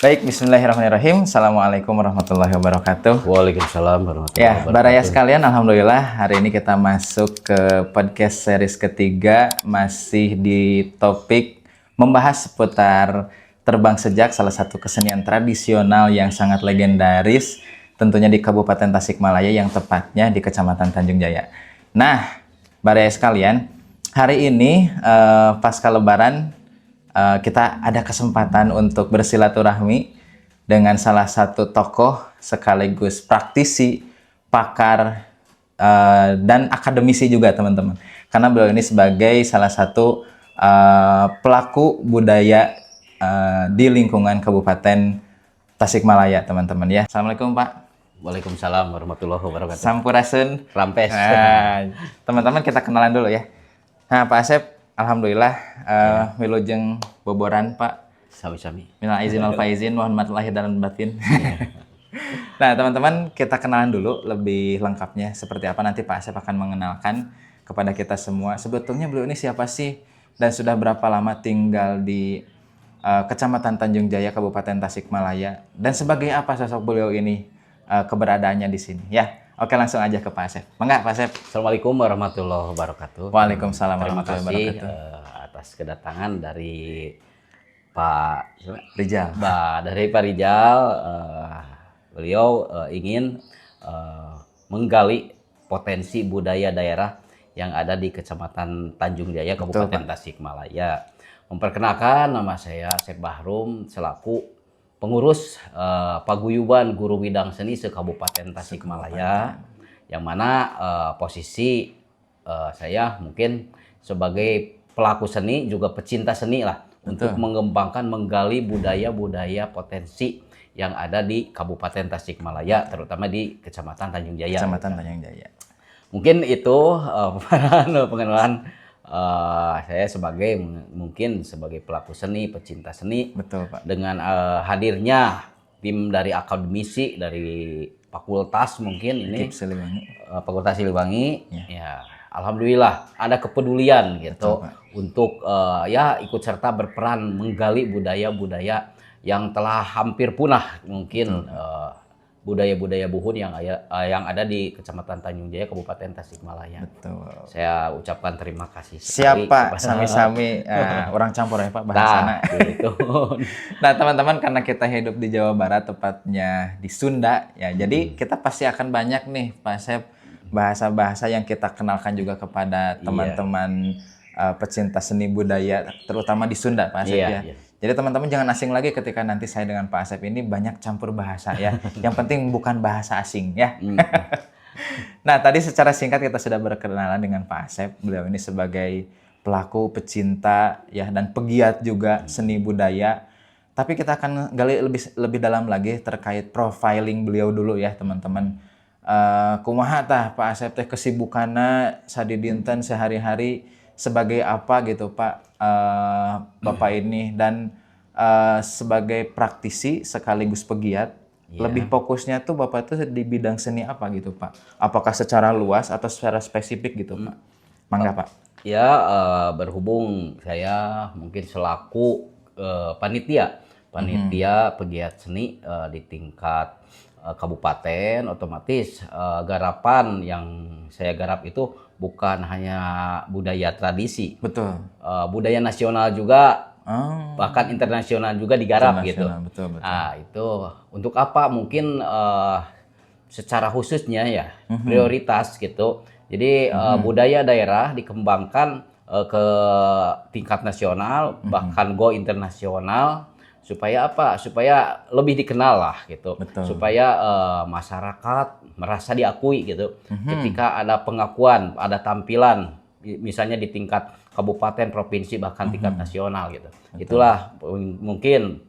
Baik, bismillahirrahmanirrahim. Assalamualaikum warahmatullahi wabarakatuh. Waalaikumsalam warahmatullahi Ya, wabarakatuh. Baraya sekalian, alhamdulillah hari ini kita masuk ke podcast series ketiga, masih di topik membahas seputar terbang sejak, salah satu kesenian tradisional yang sangat legendaris, tentunya di Kabupaten Tasikmalaya yang tepatnya di Kecamatan Tanjung Jaya. Nah, Baraya sekalian, hari ini pasca Lebaran kita ada kesempatan untuk bersilaturahmi dengan salah satu tokoh sekaligus praktisi, pakar, dan akademisi juga teman-teman. Karena beliau ini sebagai salah satu pelaku budaya di lingkungan Kabupaten Tasikmalaya teman-teman ya. Assalamualaikum Pak. Waalaikumsalam warahmatullahi wabarakatuh. Sampurasun. Rampes. Teman-teman kita kenalan dulu ya. Nah Pak Asep, alhamdulillah wilujeng boboran Pak. Sami-sami. Minal izin wal faizin, mohon maaf lahir dan batin. Nah, teman-teman, kita kenalan dulu lebih lengkapnya seperti apa. Nanti Pak Asep akan mengenalkan kepada kita semua. Sebetulnya beliau ini siapa sih? Dan sudah berapa lama tinggal di Kecamatan Tanjung Jaya, Kabupaten Tasikmalaya? Dan sebagai apa sosok beliau ini keberadaannya di sini? Ya, oke langsung aja ke Pak Asep. Mangga Pak Asep. Assalamualaikum warahmatullahi wabarakatuh. Waalaikumsalam Terima warahmatullahi kasih wabarakatuh. atas kedatangan dari Pak Rijal. dari Pak Rijal. Beliau ingin menggali potensi budaya daerah yang ada di Kecamatan Tanjung Jaya, Kabupaten Tasikmalaya. Memperkenalkan, nama saya Asep Bahrum selaku pengurus Paguyuban Guru Bidang Seni se-Kabupaten Tasikmalaya, yang mana posisi saya mungkin sebagai pelaku seni juga pecinta seni lah. Untuk mengembangkan, menggali budaya-budaya potensi yang ada di Kabupaten Tasikmalaya, terutama di Kecamatan Tanjung Jaya. Kecamatan Tanjung Jaya. Mungkin itu pengenalan saya sebagai pelaku seni, pecinta seni. Betul Pak. Dengan hadirnya tim dari akademisi, dari fakultas mungkin ini, Fakultas Siliwangi, ya alhamdulillah ada kepedulian gitu. Betul, untuk ya ikut serta berperan menggali budaya-budaya yang telah hampir punah mungkin, budaya-budaya buhun yang ada di Kecamatan Tanjung Jaya, Kabupaten Tasikmalaya. Betul. Saya ucapkan terima kasih. Siapa sami-sami orang campur ya Pak bahasana. Gitu. Nah teman-teman, karena kita hidup di Jawa Barat, tepatnya di Sunda ya, jadi kita pasti akan banyak nih Pak Asep bahasa-bahasa yang kita kenalkan juga kepada teman-teman pecinta seni budaya, terutama di Sunda Pak Asep ya. Jadi teman-teman jangan asing lagi ketika nanti saya dengan Pak Asep ini banyak campur bahasa ya. Yang penting bukan bahasa asing ya. Nah tadi secara singkat kita sudah berkenalan dengan Pak Asep. Beliau ini sebagai pelaku, pecinta ya, dan pegiat juga seni budaya. Tapi kita akan gali lebih dalam lagi terkait profiling beliau dulu ya teman-teman. Kumaha tah Pak Asep teh kesibukanna sadidinten sehari-hari sebagai apa gitu Pak Bapak ini, dan sebagai praktisi sekaligus pegiat, lebih fokusnya tuh Bapak tuh di bidang seni apa gitu Pak? Apakah secara luas atau secara spesifik gitu Pak? Mangga Pak. Ya, berhubung saya mungkin selaku panitia pegiat seni di tingkat kabupaten, otomatis garapan yang saya garap itu bukan hanya budaya tradisi, betul, budaya nasional juga, bahkan internasional juga digarap gitu. Betul. Nah itu untuk apa? Mungkin secara khususnya ya prioritas gitu. Jadi budaya daerah dikembangkan ke tingkat nasional, bahkan go internasional. Supaya apa? Supaya lebih dikenal lah gitu. Betul. Supaya masyarakat merasa diakui gitu. Ketika ada pengakuan, ada tampilan, misalnya di tingkat kabupaten, provinsi, bahkan tingkat nasional gitu. Betul. Itulah mungkin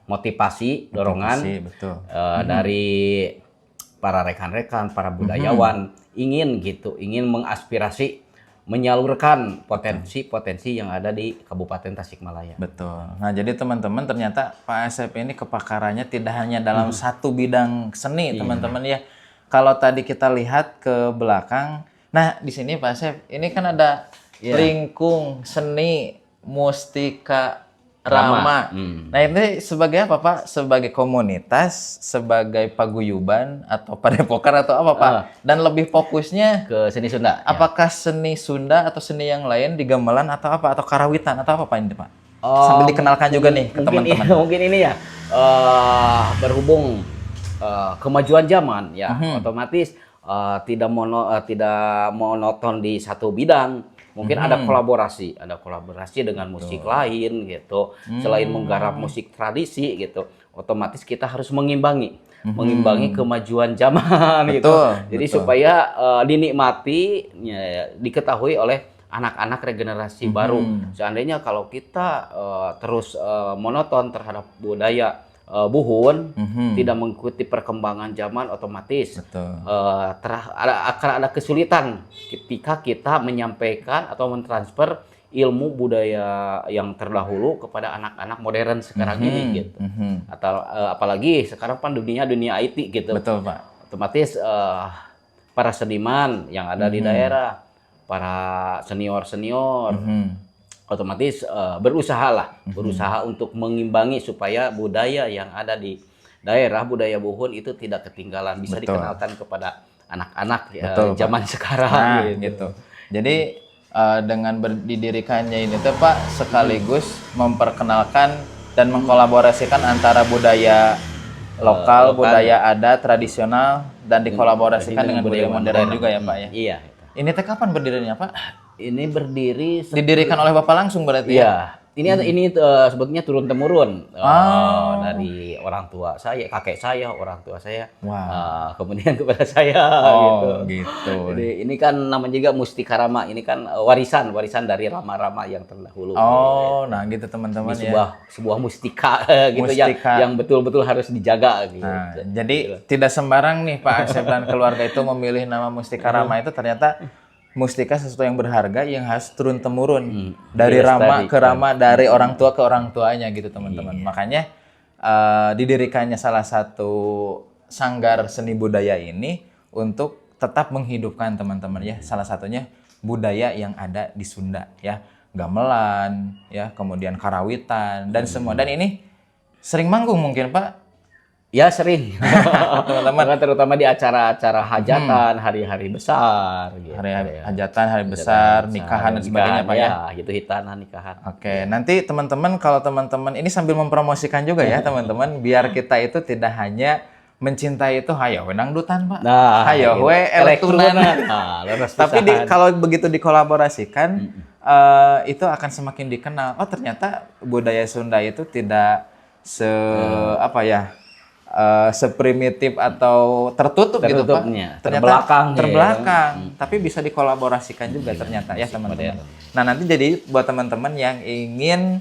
motivasi, dorongan dari para rekan-rekan, para budayawan ingin mengaspirasi, menyalurkan potensi-potensi yang ada di Kabupaten Tasikmalaya. Betul. Nah, jadi teman-teman ternyata Pak Asep ini kepakarannya tidak hanya dalam satu bidang seni, teman-teman ya. Kalau tadi kita lihat ke belakang, nah di sini Pak Asep, ini kan ada lingkung seni mustika Rama. Nah, ini sebagai apa, Pak? Sebagai komunitas, sebagai paguyuban, atau padepokan, atau apa, Pak? Dan lebih fokusnya Ke seni Sunda. apakah seni Sunda atau seni yang lain di gamelan atau apa? Atau karawitan atau apa, Pak, ini, Pak? Sambil dikenalkan juga nih ke teman-teman. Mungkin ini ya, berhubung kemajuan zaman ya, otomatis tidak monoton di satu bidang. Mungkin ada kolaborasi dengan musik lain gitu. Selain menggarap musik tradisi gitu, otomatis kita harus mengimbangi kemajuan zaman gitu. Jadi supaya dinikmati, ya, diketahui oleh anak-anak regenerasi baru. Seandainya kalau kita terus monoton terhadap budaya Buhun, tidak mengikuti perkembangan zaman, otomatis akan ada kesulitan ketika kita menyampaikan atau mentransfer ilmu budaya yang terdahulu kepada anak-anak modern sekarang ini gitu. Atau apalagi sekarang kan dunia IT gitu. Betul, Pak. Otomatis para seniman yang ada di daerah, para senior otomatis berusaha untuk mengimbangi supaya budaya yang ada di daerah, budaya Buhun itu tidak ketinggalan, bisa dikenalkan kepada anak-anak zaman sekarang gitu. Jadi dengan didirikannya ini tuh, Pak, sekaligus memperkenalkan dan mengkolaborasikan antara budaya lokal, budaya adat tradisional, dan dikolaborasikan dengan budaya modern juga ya, Pak ya. Iya. Ini teh kapan berdirinya, Pak? Ini berdiri Didirikan oleh Bapak langsung berarti ya? Ini sebetulnya turun temurun dari orang tua saya, kakek saya, orang tua saya, kemudian kepada saya gitu. Jadi ini kan namanya juga Mustika Rama, ini kan warisan dari rama-rama yang terdahulu. Nah gitu teman-teman ya. Sebuah mustika gitu yang betul-betul harus dijaga gitu. Nah, jadi tidak sembarang nih Pak Asep dan keluarga itu memilih nama Mustika Rama itu, ternyata mustika sesuatu yang berharga yang harus turun temurun dari rama ke rama, dari orang tua ke orang tuanya gitu teman-teman. Makanya didirikannya salah satu sanggar seni budaya ini untuk tetap menghidupkan teman-teman ya, salah satunya budaya yang ada di Sunda ya, gamelan ya, kemudian karawitan dan semua. Dan ini sering manggung mungkin Pak? Ya sering, teman-teman, terutama di acara-acara hajatan, hari-hari besar, gitu. Hari-hari hajatan, hari besar, nikahan dan sebagainya, Pak ya. Gitu, hitanan, nikahan. Oke, nanti teman-teman, kalau teman-teman ini sambil mempromosikan juga ya teman-teman, biar kita itu tidak hanya mencintai itu hayo we dangdutan, Pak. Hayo we elektronan. Tapi kalau begitu dikolaborasikan, itu akan semakin dikenal. Oh ternyata budaya Sunda itu tidak seprimitif atau tertutup gitu Pak. Ternyata terbelakang, tapi bisa dikolaborasikan juga ternyata ya teman-teman. Nah nanti jadi buat teman-teman yang ingin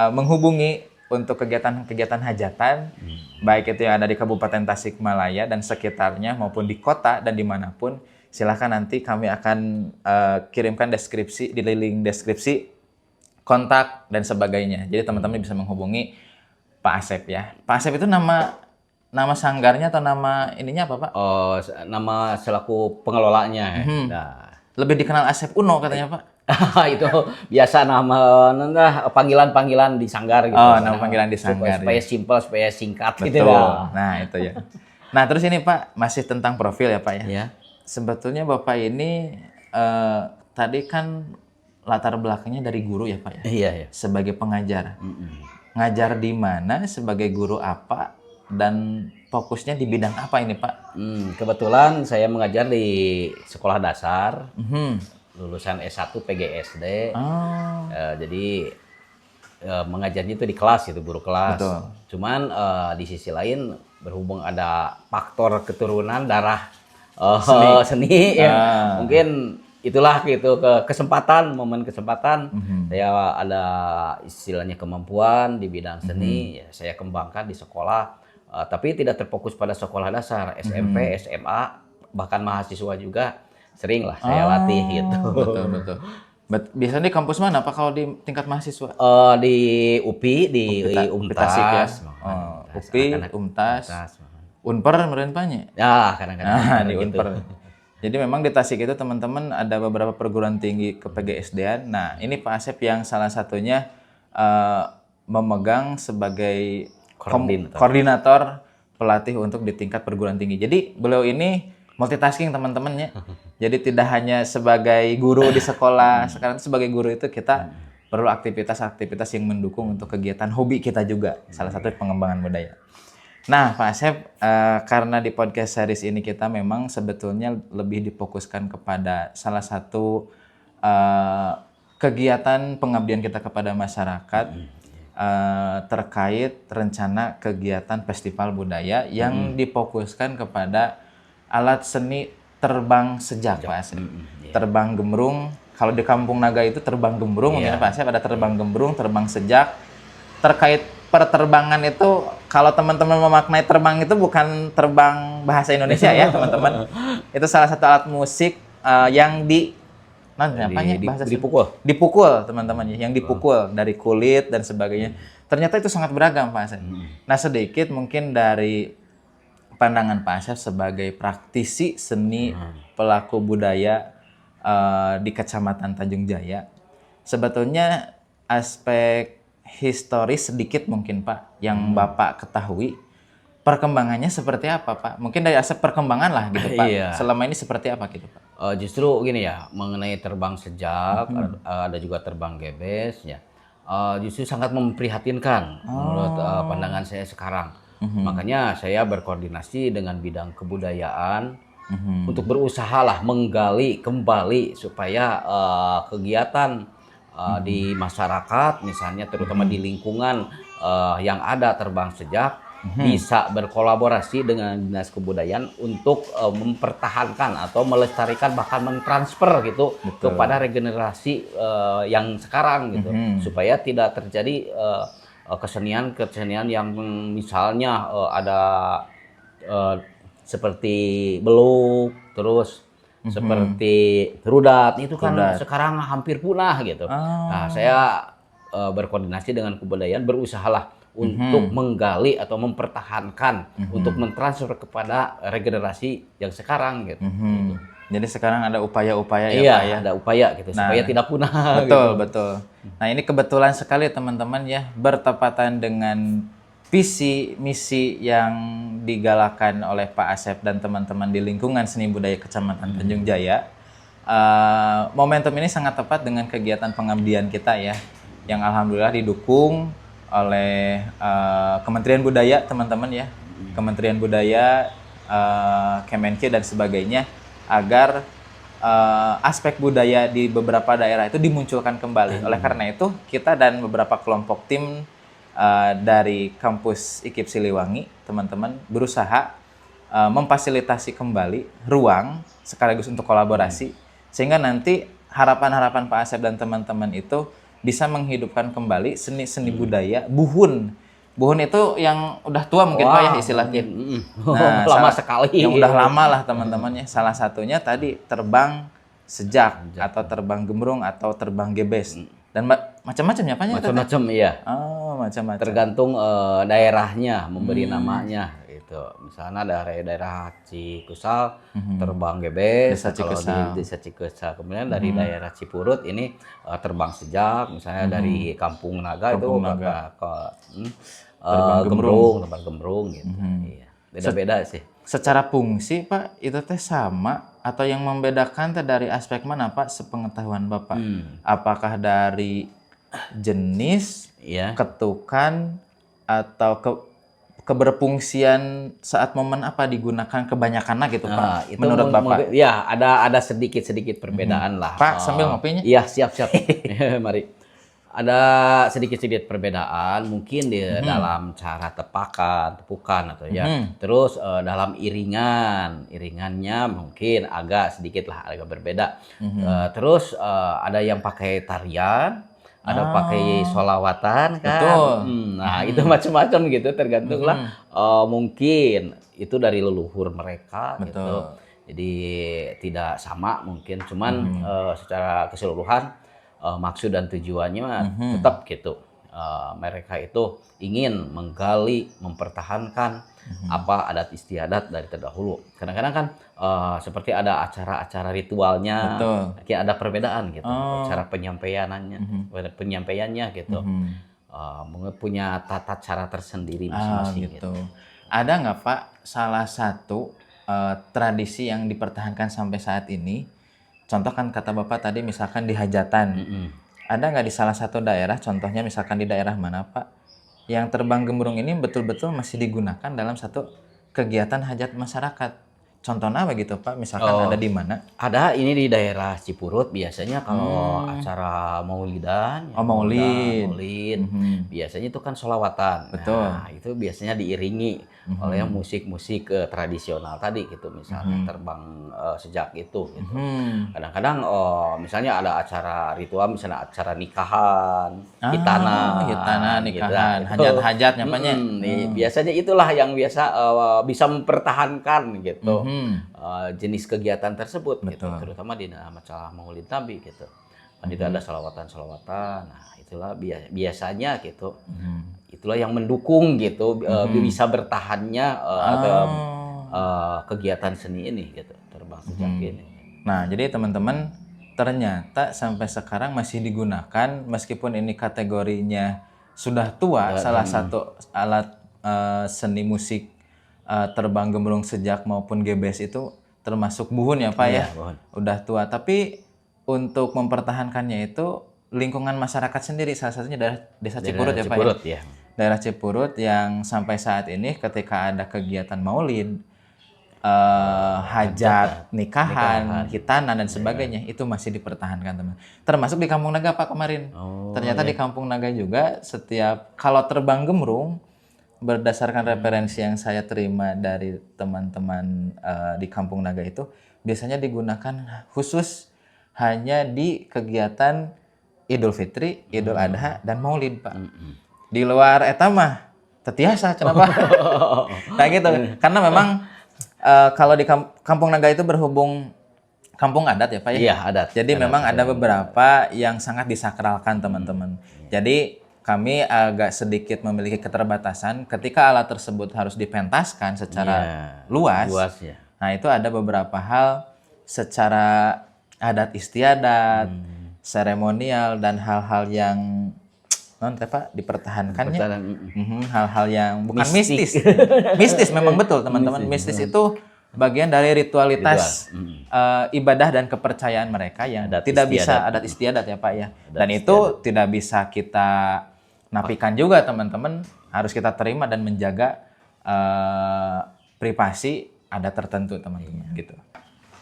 menghubungi untuk kegiatan-kegiatan hajatan, baik itu yang ada di Kabupaten Tasikmalaya dan sekitarnya maupun di kota dan dimanapun, silahkan nanti kami akan kirimkan deskripsi di link deskripsi, kontak dan sebagainya. Jadi teman-teman bisa menghubungi Pak Asep ya. Pak Asep itu nama sanggarnya atau nama ininya apa Pak? Oh, nama selaku pengelolanya. Nah. Lebih dikenal Asep Uno katanya Pak. Itu biasa nama panggilan-panggilan di sanggar gitu. Oh, nama panggilan di sanggar. Supaya simpel, supaya singkat. Betul. Gitu ya. Nah, itu ya. Nah, terus ini Pak, masih tentang profil ya Pak ya. Ya. Sebetulnya Bapak ini tadi kan latar belakangnya dari guru ya Pak ya. Iya. Sebagai pengajar. Ngajar di mana, sebagai guru apa, dan fokusnya di bidang apa ini Pak? Kebetulan saya mengajar di sekolah dasar, lulusan S1 PGSD. Jadi mengajarnya itu di kelas gitu, guru kelas. Betul. Cuman di sisi lain berhubung ada faktor keturunan darah seni ya, mungkin itulah gitu momen kesempatan saya ada istilahnya kemampuan di bidang seni, ya, saya kembangkan di sekolah, tapi tidak terfokus pada sekolah dasar, SMP, SMA, bahkan mahasiswa juga sering lah saya latih gitu. Betul. Biasanya di kampus mana Pak kalau di tingkat mahasiswa? Di UPI, di Untas ya. UPI, Untas, Unper meureun panya. Ya, kadang-kadang di Unper. Jadi memang di Tasik itu teman-teman ada beberapa perguruan tinggi ke PGSD-an. Nah ini Pak Asep yang salah satunya memegang sebagai Koordinator. koordinator pelatih untuk di tingkat perguruan tinggi. Jadi beliau ini multitasking teman-temannya. Jadi tidak hanya sebagai guru di sekolah, sekarang sebagai guru itu kita perlu aktivitas-aktivitas yang mendukung untuk kegiatan hobi kita juga. Salah satu pengembangan budaya. Nah, Pak Asep, karena di podcast series ini kita memang sebetulnya lebih difokuskan kepada salah satu kegiatan pengabdian kita kepada masyarakat terkait rencana kegiatan festival budaya yang difokuskan kepada alat seni terbang sejak, Pak Asep. Terbang gembrung, kalau di Kampung Naga itu terbang gembrung, mungkin Pak Asep ada terbang gembrung, terbang sejak. Terkait perterbangan itu, kalau teman-teman memaknai terbang itu bukan terbang bahasa Indonesia ya teman-teman. Itu salah satu alat musik yang dipukul teman-teman ya, yang dipukul dari kulit dan sebagainya. Ternyata itu sangat beragam Pak Asep. Nah, sedikit mungkin dari pandangan Pak Asep sebagai praktisi seni pelaku budaya di Kecamatan Tanjung Jaya, sebetulnya aspek historis sedikit mungkin Pak yang Bapak ketahui, perkembangannya seperti apa Pak? Mungkin dari aspek perkembangan lah gitu Pak. Selama ini seperti apa gitu Pak? Justru gini ya, mengenai terbang sejak, ada juga terbang gebes ya. Justru sangat memprihatinkan menurut pandangan saya sekarang. Makanya saya berkoordinasi dengan bidang kebudayaan untuk berusaha lah menggali kembali supaya kegiatan di masyarakat, misalnya terutama di lingkungan yang ada terbang sejak, bisa berkolaborasi dengan Dinas Kebudayaan untuk mempertahankan atau melestarikan bahkan mentransfer gitu kepada regenerasi yang sekarang gitu, supaya tidak terjadi kesenian yang misalnya ada seperti beluk, terus seperti rudat, itu kan sekarang hampir punah gitu. Nah, saya berkoordinasi dengan kebudayaan, berusahalah untuk menggali atau mempertahankan untuk mentransfer kepada regenerasi yang sekarang gitu. Jadi sekarang ada upaya-upaya ya Pak ya. Ada upaya gitu supaya tidak punah. Betul. Nah, ini kebetulan sekali teman-teman ya, bertepatan dengan visi misi yang digalakan oleh Pak Asep dan teman-teman di lingkungan seni budaya Kecamatan Tanjung Jaya. Momentum ini sangat tepat dengan kegiatan pengabdian kita ya, yang alhamdulillah didukung oleh Kementerian Budaya teman-teman ya, Kementerian Budaya, Kemenkeu dan sebagainya, agar aspek budaya di beberapa daerah itu dimunculkan kembali. Oleh karena itu kita dan beberapa kelompok tim dari kampus IKIP Siliwangi, teman-teman berusaha memfasilitasi kembali ruang sekaligus untuk kolaborasi, sehingga nanti harapan-harapan Pak Asep dan teman-teman itu bisa menghidupkan kembali seni-seni budaya buhun. Buhun itu yang udah tua mungkin Pak ya istilahnya. Lama sekali. Yang udah lama lah teman-teman ya. Salah satunya tadi terbang sejak atau terbang gembrung atau terbang gebes. Dan macam-macam ya Pak? Macam-macam iya. Macam-macam. Tergantung daerahnya memberi namanya gitu. Misalnya dari daerah Cikusal terbang gebes, kalau di Desa Cikusal. Kemudian dari daerah Cipurut ini terbang sejak, misalnya dari Kampung Naga itu terbang gembrung gitu. Iya. Beda-beda sih. Secara fungsi Pak itu teh sama atau yang membedakan teh dari aspek mana Pak sepengetahuan Bapak? Apakah dari jenis, ketukan, atau keberfungsian saat momen apa digunakan kebanyakannya gitu Pak? Itu menurut Bapak? Ya ada sedikit perbedaan lah. Pak sambil ngopinya? Iya siap. Mari. Ada sedikit perbedaan mungkin di dalam cara tepukan atau ya. Terus dalam iringannya mungkin agak berbeda. Terus ada yang pakai tarian, ada pakai sholawatan kan. Betul. Nah itu macam-macam gitu, tergantunglah mungkin itu dari leluhur mereka gitu. Jadi tidak sama mungkin, cuman secara keseluruhan maksud dan tujuannya tetap gitu. Mereka itu ingin menggali, mempertahankan apa adat istiadat dari terdahulu. Kadang-kadang kan seperti ada acara-acara ritualnya, mungkin ada perbedaan gitu, cara penyampaiannya gitu. punya tata cara tersendiri Oh, masing-masing gitu. Ada nggak Pak salah satu tradisi yang dipertahankan sampai saat ini? Contoh kan kata Bapak tadi misalkan di hajatan. Mm-mm. Ada nggak di salah satu daerah, contohnya misalkan di daerah mana Pak, yang terbang gemburung ini betul-betul masih digunakan dalam satu kegiatan hajat masyarakat? Contohnya apa gitu Pak? Misalkan Oh, ada di mana? ada ini di daerah Cipurut biasanya kalau acara maulidan, ya, Oh, maulid. maulid, Mhm. biasanya itu kan sholawatan. Betul. Nah, itu biasanya diiringi oleh musik-musik tradisional tadi gitu, misalnya terbang sejak itu gitu. Hmm. Kadang-kadang misalnya ada acara ritual, misalnya acara nikahan, hitanan, hitanan, gitu. nikahan, Nah, itu, hajat-hajatnya Pak nya. biasanya itulah yang biasa bisa mempertahankan gitu. Mhm. Jenis kegiatan tersebut gitu, Betul. terutama di dalam acara Maulid Nabi gitu. Kan itu ada salawatan-salawatan. Nah, itulah biasanya gitu. Itulah yang mendukung gitu bisa bertahannya kegiatan seni ini gitu, terbang sejak ini. Nah, jadi teman-teman ternyata sampai sekarang masih digunakan meskipun ini kategorinya sudah tua, salah satu alat seni musik terbang gemulung sejak maupun gebes itu termasuk buhun ya Pak ya. Iya, buhun. Udah tua, tapi untuk mempertahankannya itu lingkungan masyarakat sendiri, salah satunya dari Desa Cipurut ya Pak ya. Cipurut ya. Daerah Cipurut yang sampai saat ini ketika ada kegiatan maulid, hajat, nikahan, hitanan dan sebagainya itu masih dipertahankan teman. Termasuk di Kampung Naga Pak kemarin. Ternyata di Kampung Naga juga setiap kalau terbang gemrung berdasarkan referensi yang saya terima dari teman-teman di Kampung Naga itu biasanya digunakan khusus hanya di kegiatan Idul Fitri, Idul Adha dan Maulid Pak. Di luar eta mah tetiasa kenapa? Nah gitu. Karena memang kalau di Kampung Naga itu berhubung kampung adat ya Pak ya. Iya, adat. Jadi memang ada beberapa yang sangat disakralkan teman-teman. Jadi kami agak sedikit memiliki keterbatasan ketika alat tersebut harus dipentaskan secara luas. Ya. Nah itu ada beberapa hal secara adat istiadat, seremonial dan hal-hal yang non Pak dipertahankannya. Hal-hal yang bukan mistis. Mistis memang betul teman-teman. Mistis itu bagian dari ritualitas ibadah dan kepercayaan mereka yang Adat tidak istiadat. bisa adat istiadat ya Pak ya. Dan itu tidak bisa kita nafikan juga teman-teman, harus kita terima dan menjaga privasi ada tertentu teman-teman gitu.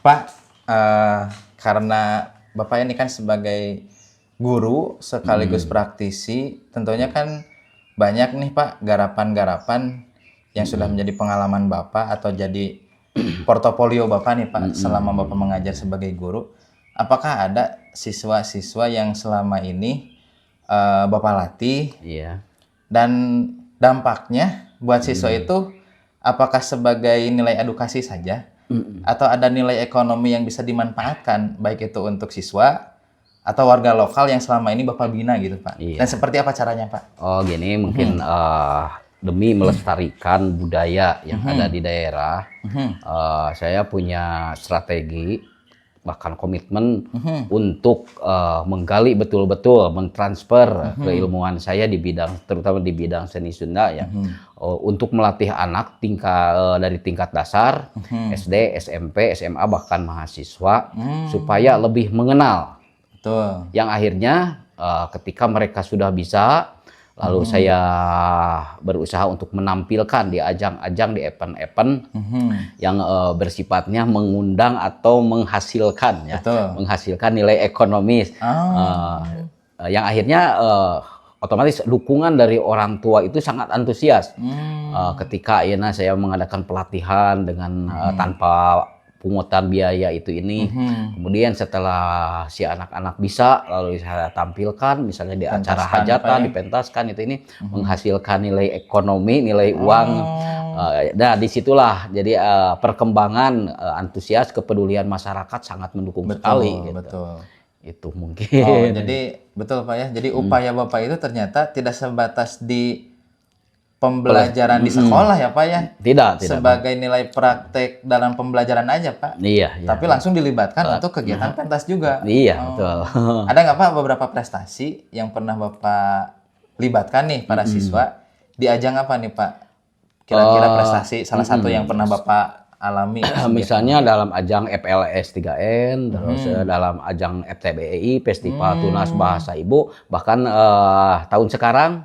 Pak, karena Bapak ini kan sebagai guru sekaligus praktisi, tentunya kan banyak nih Pak garapan-garapan yang sudah menjadi pengalaman Bapak atau jadi portofolio Bapak nih Pak selama Bapak mengajar sebagai guru. Apakah ada siswa-siswa yang selama ini Bapak latih Iya. dan dampaknya buat siswa itu apakah sebagai nilai edukasi saja atau ada nilai ekonomi yang bisa dimanfaatkan baik itu untuk siswa atau warga lokal yang selama ini Bapak bina gitu Pak. Iya. Dan seperti apa caranya Pak? Oh gini, mungkin demi melestarikan budaya yang ada di daerah, saya punya strategi bahkan komitmen untuk menggali betul-betul, mentransfer keilmuan saya di bidang, terutama di bidang seni Sunda ya, untuk melatih anak dari tingkat dasar, SD, SMP, SMA bahkan mahasiswa supaya lebih mengenal. Betul. Yang akhirnya ketika mereka sudah bisa, lalu saya berusaha untuk menampilkan di ajang-ajang, di event-event yang bersifatnya mengundang atau menghasilkan ya, menghasilkan nilai ekonomis. Yang akhirnya otomatis dukungan dari orang tua itu sangat antusias. Ketika saya mengadakan pelatihan dengan tanpa pungutan biaya ini. Kemudian setelah si anak-anak bisa, lalu saya tampilkan misalnya di acara hajatan, dipentaskan ini menghasilkan nilai ekonomi, nilai uang. Nah disitulah jadi perkembangan antusias kepedulian masyarakat sangat mendukung sekali. Gitu. Betul. Itu mungkin. Jadi betul Pak ya. Jadi upaya Bapak itu ternyata tidak sebatas di pembelajaran di sekolah ya Pak ya? Tidak. Sebagai nilai praktek dalam pembelajaran aja Pak? Iya. Tapi langsung dilibatkan untuk kegiatan pentas juga? Iya, betul. Ada nggak Pak beberapa prestasi yang pernah Bapak libatkan nih para siswa di ajang apa nih Pak? Kira-kira prestasi salah satu yang pernah Bapak alami. Misalnya dalam ajang FLS 3N, terus dalam ajang FTBI, Festival Tunas Bahasa Ibu, bahkan tahun sekarang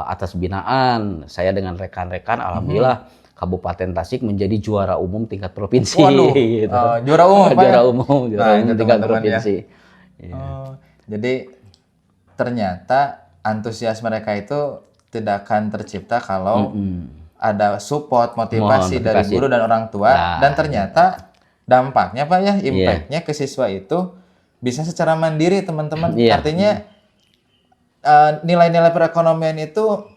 atas binaan saya dengan rekan-rekan, alhamdulillah Kabupaten Tasik menjadi juara umum tingkat provinsi. Waduh, gitu. Juara umum Pak? Juara umum Nah, itu tingkat teman-teman ya. provinsi. Iya. Jadi ternyata antusias mereka itu tidak akan tercipta kalau ada support, motivasi dari Motivasi. guru dan orang tua. Nah, Dan ternyata dampaknya Pak ya, impact-nya ke siswa itu bisa secara mandiri teman-teman. Iya. Artinya nilai-nilai perekonomian itu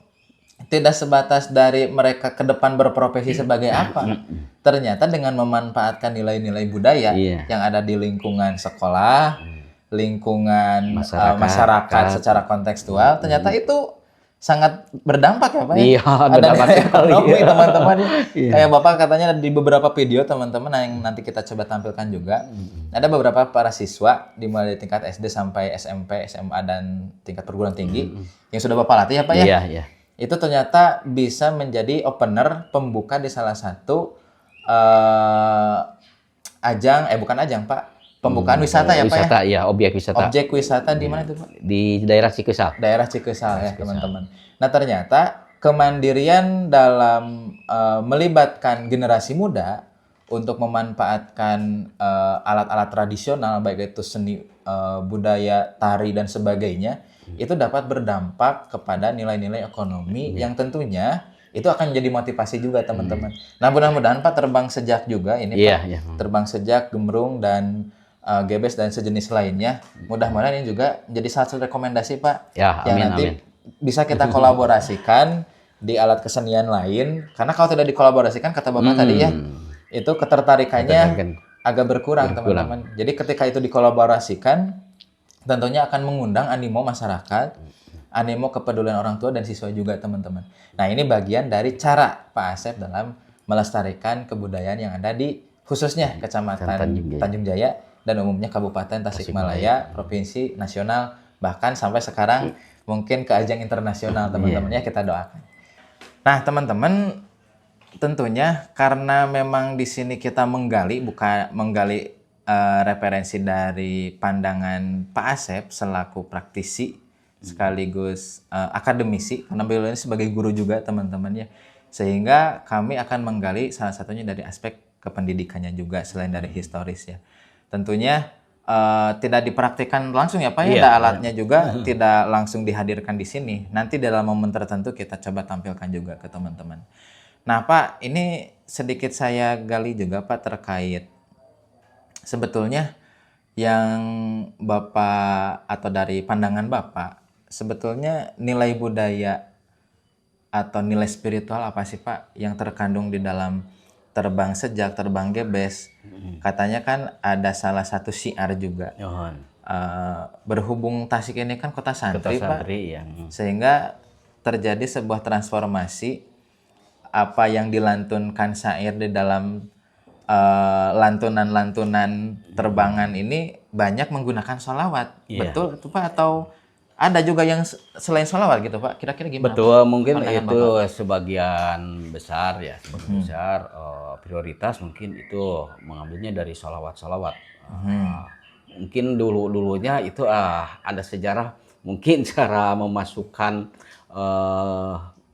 tidak sebatas dari mereka ke depan berprofesi sebagai apa. Ternyata dengan memanfaatkan nilai-nilai budaya Iya. yang ada di lingkungan sekolah, lingkungan Masyarakat. masyarakat secara kontekstual, ternyata itu sangat berdampak ya Pak ya. Iya, Ada berdampak nilai sekali, ekonomi iya. teman-teman. Iya. Kayak Bapak katanya di beberapa video teman-teman yang nanti kita coba tampilkan juga. Ada beberapa para siswa dimulai dari tingkat SD sampai SMP, SMA dan tingkat perguruan tinggi yang sudah Bapak latih ya Pak ya. Iya, iya. Itu ternyata bisa menjadi opener pembuka di salah satu bukan ajang Pak. Pembukaan wisata ya Pak ya. Wisata, iya, objek wisata. Objek wisata di mana itu Pak? Di daerah Cikusal. Daerah Cikusal ya teman-teman. Nah ternyata kemandirian dalam melibatkan generasi muda untuk memanfaatkan alat-alat tradisional baik itu seni, budaya, tari dan sebagainya itu dapat berdampak kepada nilai-nilai ekonomi yang tentunya itu akan menjadi motivasi juga teman-teman. Nah mudah-mudahan Pak terbang sejak juga ini Iya, Pak. iya. Terbang sejak, gemrung dan gebes dan sejenis lainnya. Mudah-mudahan ini juga jadi satu rekomendasi Pak. Ya, yang amin, nanti amin. bisa kita kolaborasikan di alat kesenian lain. Karena kalau tidak dikolaborasikan kata Bapak tadi ya, itu ketertarikannya agak berkurang teman-teman. Jadi ketika itu dikolaborasikan, tentunya akan mengundang animo masyarakat, animo kepedulian orang tua dan siswa juga teman-teman. Nah ini bagian dari cara Pak Asep dalam melestarikan kebudayaan yang ada di khususnya Kecamatan Tanjung Jaya dan umumnya Kabupaten Tasikmalaya, provinsi, nasional, bahkan sampai sekarang mungkin ke ajang internasional teman-teman ya kita doakan. Nah teman-teman tentunya karena memang di sini kita menggali referensi dari pandangan Pak Asep selaku praktisi sekaligus akademisi karena beliau ini sebagai guru juga teman-teman ya, sehingga kami akan menggali salah satunya dari aspek kependidikannya juga selain dari historis ya. Tentunya tidak dipraktikkan langsung ya Pak ya, ada alatnya juga tidak langsung dihadirkan di sini. Nanti dalam momen tertentu kita coba tampilkan juga ke teman-teman. Nah Pak, ini sedikit saya gali juga Pak terkait sebetulnya yang Bapak atau dari pandangan Bapak, sebetulnya nilai budaya atau nilai spiritual apa sih Pak yang terkandung di dalam terbang sejak, terbang gebes? Katanya kan ada salah satu syiar juga. Berhubung Tasik ini kan kota santri, Pak, sehingga terjadi sebuah transformasi apa yang dilantunkan syair di dalam lantunan-lantunan terbangan ini banyak menggunakan sholawat. Betul itu Pak atau ada juga yang selain sholawat gitu Pak? Kira-kira gimana? Betul, mungkin pandangan itu Bapak? sebagian besar ya, prioritas mungkin itu mengambilnya dari sholawat-sholawat. Mungkin dulunya itu ada sejarah mungkin cara memasukkan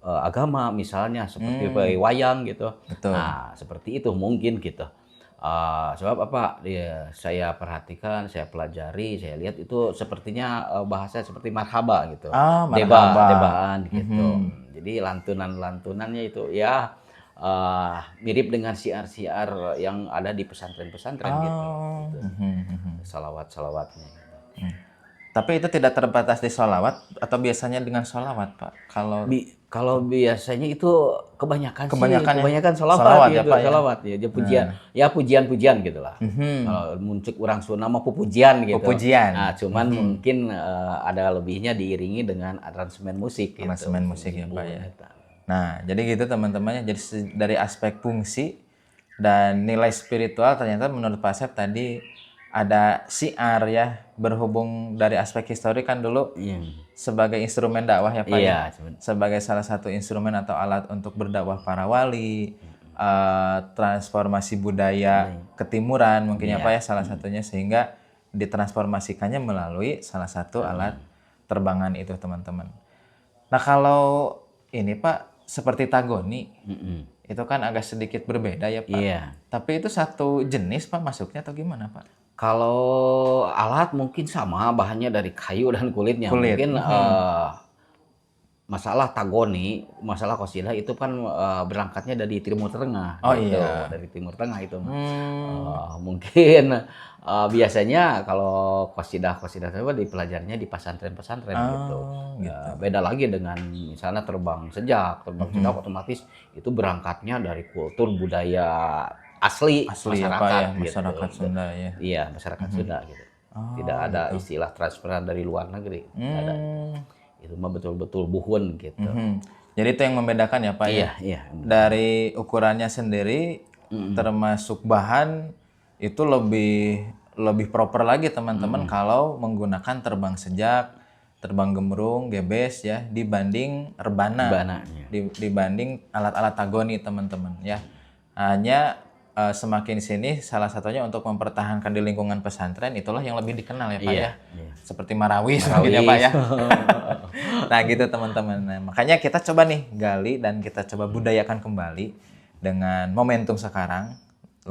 agama misalnya seperti wayang gitu. Betul. Nah seperti itu mungkin gitu. Sebab apa? Ya, saya perhatikan, saya pelajari, saya lihat itu sepertinya bahasa seperti marhaba gitu, debaan gitu. Jadi lantunan-lantunannya itu ya mirip dengan siar-siar yang ada di pesantren-pesantren gitu. Salawat-salawatnya. Tapi itu tidak terbatas di sholawat atau biasanya dengan sholawat Pak? Kalau biasanya itu kebanyakan sholawat gitu, ya Pak sholawat ya, pujian, ya pujian-pujian gitulah. Kalau muncul orang Sunda mah pujian gitu. Pujian. Nah, cuman mungkin ada lebihnya diiringi dengan aransemen musik. Aransemen musik ya Pak ya. Nah, jadi gitu teman-temannya. Jadi dari aspek fungsi dan nilai spiritual ternyata menurut Pak Asep tadi ada syiar ya, berhubung dari aspek histori kan dulu Iya. sebagai instrumen dakwah ya Pak Iya, ya. Sebagai salah satu instrumen atau alat untuk berdakwah para wali, transformasi budaya ketimuran mungkin ya Pak ya salah satunya, sehingga ditransformasikannya melalui salah satu alat terbangan itu teman-teman. Nah kalau ini Pak seperti tagoni itu kan agak sedikit berbeda ya Pak. Iya. Tapi itu satu jenis Pak masuknya atau gimana Pak? Kalau alat mungkin sama, bahannya dari kayu dan kulitnya. Kulit. Mungkin masalah tagoni, masalah qasidah itu kan berangkatnya dari Timur Tengah. Oh gitu. iya. Dari Timur Tengah itu. Mungkin biasanya kalau qasidah itu dipelajarnya di pesantren-pesantren gitu. Ya, beda lagi dengan misalnya terbang sejak otomatis itu berangkatnya dari kultur budaya asli ya masyarakat, Pak ya, gitu. masyarakat Sunda ya. Iya, masyarakat Sunda gitu. Tidak ada istilah transferan dari luar negeri. Tidak ada. Itu mah betul-betul buhun gitu. Jadi itu yang membedakan ya Pak ya. Iya. Dari ukurannya sendiri termasuk bahan itu lebih proper lagi teman-teman kalau menggunakan terbang sejak, terbang gemrung, gebes ya dibanding rebana. Dibanding alat-alat tagoni teman-teman ya. Hanya semakin sini salah satunya untuk mempertahankan di lingkungan pesantren itulah yang lebih dikenal ya Pak ya. Seperti marawis mungkin ya Pak ya. Nah gitu teman-teman. Nah, makanya kita coba nih gali dan kita coba budayakan kembali dengan momentum sekarang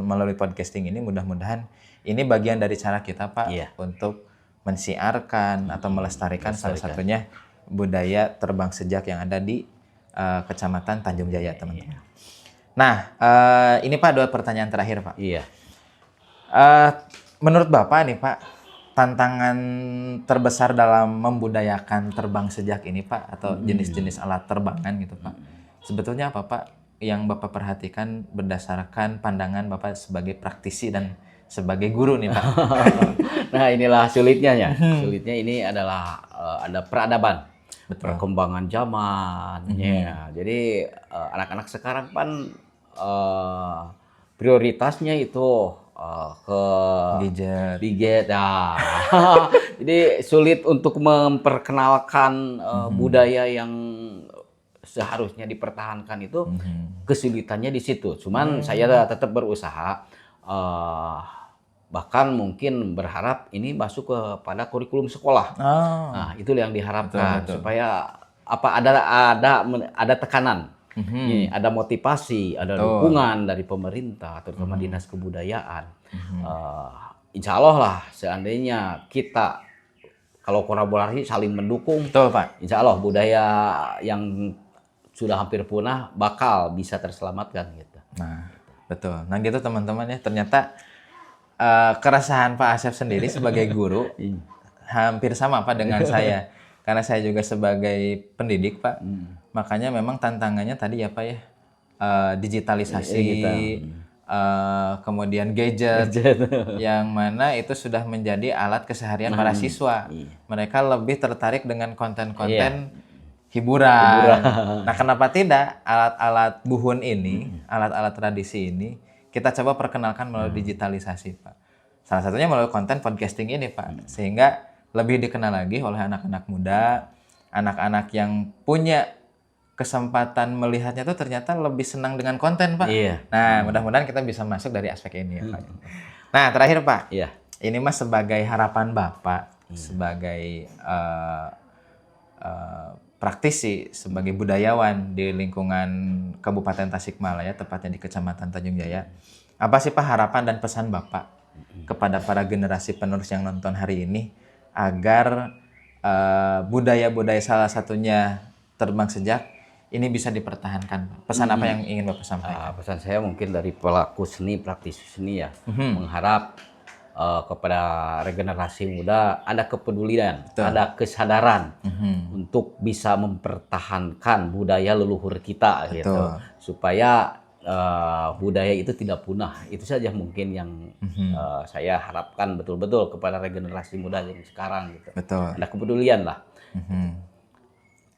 melalui podcasting ini, mudah-mudahan ini bagian dari cara kita Pak untuk mensiarkan atau melestarikan salah satunya budaya terbang sejak yang ada di Kecamatan Tanjung Jaya teman-teman. Nah, ini Pak 2 pertanyaan terakhir Pak. Iya. Menurut Bapak nih Pak, tantangan terbesar dalam membudayakan terbang sejak ini Pak, atau jenis-jenis alat terbangan gitu Pak, sebetulnya apa Pak yang Bapak perhatikan berdasarkan pandangan Bapak sebagai praktisi dan sebagai guru nih Pak? Nah inilah sulitnya ya. Sulitnya ini adalah ada peradaban. Perkembangan zaman. Jadi anak-anak sekarang kan prioritasnya itu ke gadget. Nah. Jadi sulit untuk memperkenalkan budaya yang seharusnya dipertahankan itu, kesulitannya di situ. Cuman saya tetap berusaha, bahkan mungkin berharap ini masuk kepada kurikulum sekolah. Nah, itu yang diharapkan. Betul. Supaya ada tekanan. Ada motivasi, ada dukungan dari pemerintah, terutama Dinas Kebudayaan. Insya Allah lah, seandainya kita kalau kolaborasi saling mendukung, betul Pak. Insya Allah budaya yang sudah hampir punah bakal bisa terselamatkan gitu. Nah, betul. Nah gitu teman-teman ya, ternyata keresahan Pak Asep sendiri sebagai guru hampir sama Pak dengan saya. Karena saya juga sebagai pendidik Pak. Makanya memang tantangannya tadi ya Pak ya, digitalisasi, kemudian gadget, yang mana itu sudah menjadi alat keseharian para siswa. Mereka lebih tertarik dengan konten-konten hiburan. Nah kenapa tidak alat-alat buhun ini, alat-alat tradisi ini, kita coba perkenalkan melalui digitalisasi Pak. Salah satunya melalui konten podcasting ini Pak. Sehingga lebih dikenal lagi oleh anak-anak muda, anak-anak yang punya kesempatan melihatnya tuh ternyata lebih senang dengan konten Pak. Nah mudah-mudahan kita bisa masuk dari aspek ini ya Pak. Nah terakhir Pak, ini mas sebagai harapan Bapak, sebagai praktisi, sebagai budayawan di lingkungan Kabupaten Tasikmalaya, tepatnya di Kecamatan Tanjung Jaya, apa sih Pak harapan dan pesan Bapak kepada para generasi penerus yang nonton hari ini agar budaya-budaya salah satunya terbang sejak ini bisa dipertahankan? Pesan apa yang ingin Bapak sampaikan? Pesan saya mungkin dari pelaku seni, praktisi seni ya, mengharap kepada regenerasi muda ada kepedulian, ada kesadaran untuk bisa mempertahankan budaya leluhur kita gitu, supaya budaya itu tidak punah. Itu saja mungkin yang saya harapkan betul-betul kepada regenerasi muda yang sekarang gitu. Ada kepedulian lah.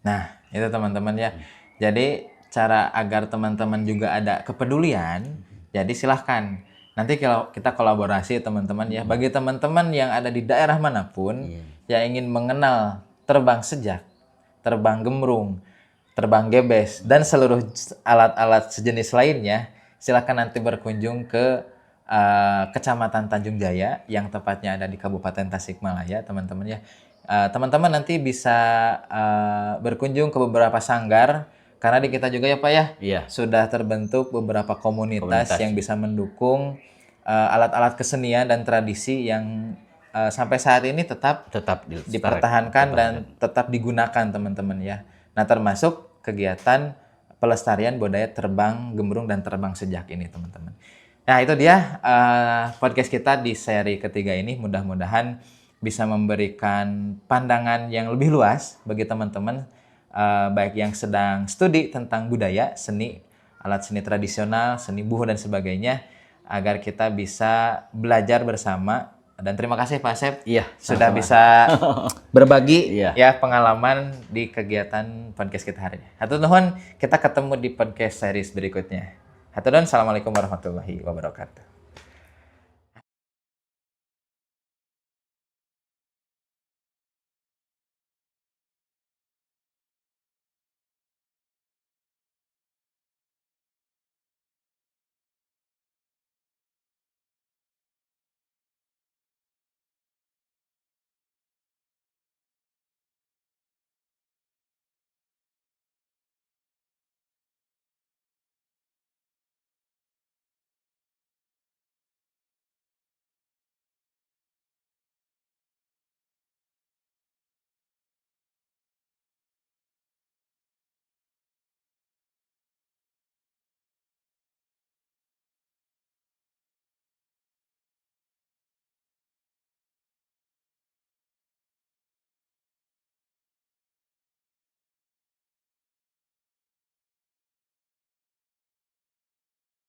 Nah itu teman-teman ya. Jadi cara agar teman-teman juga ada kepedulian, jadi silahkan Nanti kalau kita kolaborasi teman-teman ya, bagi teman-teman yang ada di daerah manapun yang ingin mengenal terbang sejak, terbang gemrung, terbang gebes, dan seluruh alat-alat sejenis lainnya, silakan nanti berkunjung ke Kecamatan Tanjung Jaya yang tepatnya ada di Kabupaten Tasikmalaya, teman-teman ya. Teman-teman nanti bisa berkunjung ke beberapa sanggar karena di kita juga ya Pak ya, sudah terbentuk beberapa komunitas yang bisa mendukung alat-alat kesenian dan tradisi yang sampai saat ini tetap dipertahankan dan tetap digunakan teman-teman ya. Nah termasuk kegiatan pelestarian budaya terbang gembrung dan terbang sejak ini teman-teman. Nah itu dia podcast kita di seri ketiga ini, mudah-mudahan bisa memberikan pandangan yang lebih luas bagi teman-teman baik yang sedang studi tentang budaya, seni, alat seni tradisional, seni buhu dan sebagainya, agar kita bisa belajar bersama. Dan terima kasih Pak Asep sudah bisa berbagi ya pengalaman di kegiatan podcast kita hari ini. Hatur nuhun, kita ketemu di podcast series berikutnya. Hatur nuhun, assalamualaikum warahmatullahi wabarakatuh.